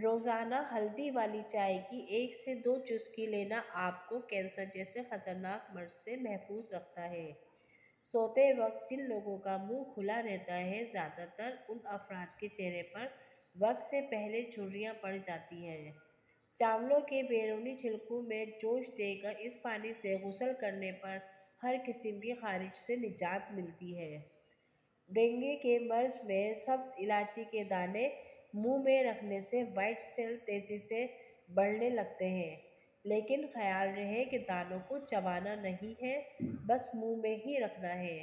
روزانہ ہلدی والی چائے کی 1 سے 2 چسکی لینا آپ کو کینسر جیسے خطرناک مرض سے محفوظ رکھتا ہے۔ سوتے وقت جن لوگوں کا منہ کھلا رہتا ہے، زیادہ تر ان افراد کے چہرے پر وقت سے پہلے جھرریاں پڑ جاتی ہیں۔ چاولوں کے بیرونی چھلکوں میں جوش دے کر اس پانی سے غسل کرنے پر ہر قسم کی خارش سے نجات ملتی ہے۔ ڈینگی کے مرض میں سبز الائچی کے دانے منہ میں رکھنے سے وائٹ سیل تیزی سے بڑھنے لگتے ہیں، لیکن خیال رہے کہ دانوں کو چبانا نہیں ہے، بس منہ میں ہی رکھنا ہے۔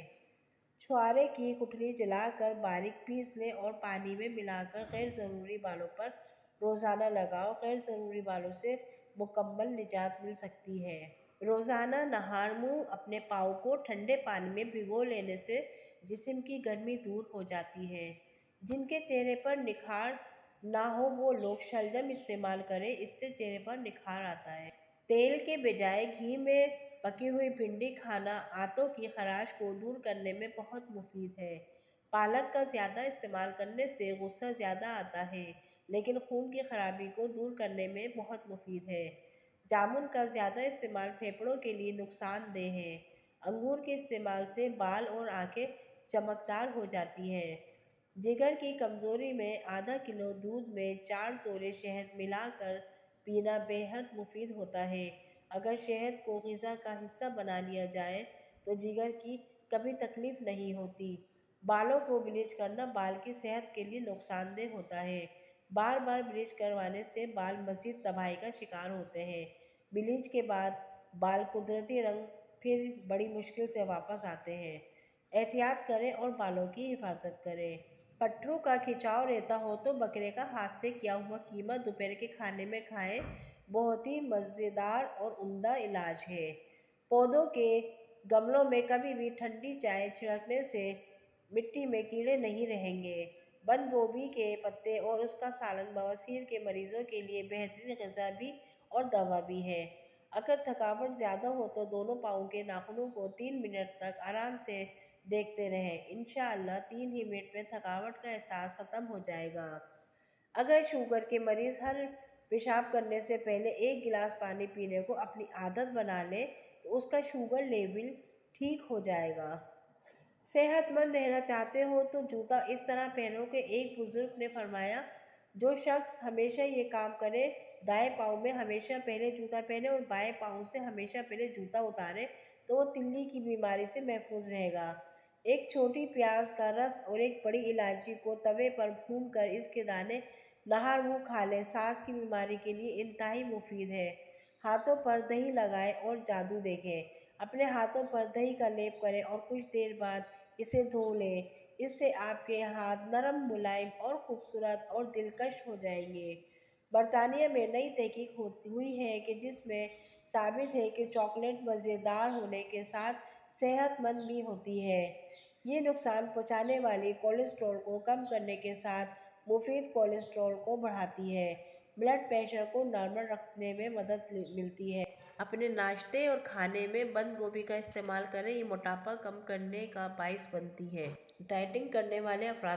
چھوارے کی گٹھلی جلا کر باریک پیس لیں اور پانی میں ملا کر غیر ضروری بالوں پر روزانہ لگاؤ۔ غیر ضروری بالوں سے مکمل نجات مل سکتی ہے۔ روزانہ نہار منہ اپنے پاؤں کو ٹھنڈے پانی میں بھگو لینے سے جسم کی گرمی دور ہو جاتی ہے۔ جن کے چہرے پر نکھار نہ ہو وہ لوگ شلجم استعمال کریں، اس سے چہرے پر نکھار آتا ہے۔ تیل کے بجائے گھی میں پکی ہوئی بھنڈی کھانا آنتوں کی خراش کو دور کرنے میں بہت مفید ہے۔ پالک کا زیادہ استعمال کرنے سے غصہ زیادہ آتا ہے، لیکن خون کی خرابی کو دور کرنے میں بہت مفید ہے۔ جامن کا زیادہ استعمال پھیپھڑوں کے لیے نقصان دہ ہے۔ انگور کے استعمال سے بال اور آنکھیں چمکدار ہو جاتی ہیں۔ جگر کی کمزوری میں آدھا کلو دودھ میں 4 تولے شہد ملا کر پینا بے حد مفید ہوتا ہے۔ اگر شہد کو غذا کا حصہ بنا لیا جائے تو جگر کی کبھی تکلیف نہیں ہوتی۔ بالوں کو بلیچ کرنا بال کی صحت کے لیے نقصان دہ ہوتا ہے۔ بار بار بلیچ کروانے سے بال مزید تباہی کا شکار ہوتے ہیں۔ بلیچ کے بعد بال قدرتی رنگ پھر بڑی مشکل سے واپس آتے ہیں۔ احتیاط کریں اور بالوں کی حفاظت کریں۔ پٹھوں کا کھچاؤ رہتا ہو تو بکرے کا ہاتھ سے کیا ہوا قیمہ دوپہر کے کھانے میں کھائیں، بہت ہی مزیدار اور عمدہ علاج ہے۔ پودوں کے گملوں میں کبھی بھی ٹھنڈی چائے چھڑکنے سے مٹی میں کیڑے نہیں رہیں گے۔ بند گوبھی کے پتے اور اس کا سالن بواسیر کے مریضوں کے لیے بہترین غذا بھی اور دوا بھی ہے۔ اگر تھکاوٹ زیادہ ہو تو دونوں پاؤں کے ناخنوں کو 3 منٹ تک آرام سے دیکھتے رہیں۔ انشاءاللہ 3 ہی منٹ میں تھکاوٹ کا احساس ختم ہو جائے گا۔ اگر شوگر کے مریض ہر پیشاب کرنے سے پہلے 1 گلاس پانی پینے کو اپنی عادت بنا لیں تو اس کا شوگر لیول ٹھیک ہو جائے گا۔ صحت مند رہنا چاہتے ہو تو جوتا اس طرح پہنو کہ ایک بزرگ نے فرمایا، جو شخص ہمیشہ یہ کام کرے، دائیں پاؤں میں ہمیشہ پہلے جوتا پہنے اور بائیں پاؤں سے ہمیشہ پہلے جوتا اتارے تو وہ تلی کی بیماری سے محفوظ رہے گا۔ ایک چھوٹی پیاز کا رس اور ایک بڑی الائچی کو توے پر بھون کر اس کے دانے نہار منہ کھا لیں، سانس کی بیماری کے لیے انتہائی مفید ہے۔ ہاتھوں پر دہی لگائیں اور جادو دیکھیں۔ اپنے ہاتھوں پر دہی کا لیپ کریں اور کچھ دیر بعد اسے دھو لیں۔ اس سے آپ کے ہاتھ نرم، ملائم اور خوبصورت اور دلکش ہو جائیں گے۔ برطانیہ میں نئی تحقیق ہوئی ہے کہ جس میں ثابت ہے کہ چاکلیٹ مزیدار ہونے کے ساتھ صحت مند بھی ہوتی ہے۔ یہ نقصان پہنچانے والی کولیسٹرول کو کم کرنے کے ساتھ مفید کولیسٹرول کو بڑھاتی ہے۔ بلڈ پریشر کو نارمل رکھنے میں مدد ملتی ہے۔ اپنے ناشتے اور کھانے میں بند گوبھی کا استعمال کریں، یہ موٹاپا کم کرنے کا باعث بنتی ہے۔ ڈائٹنگ کرنے والے افراد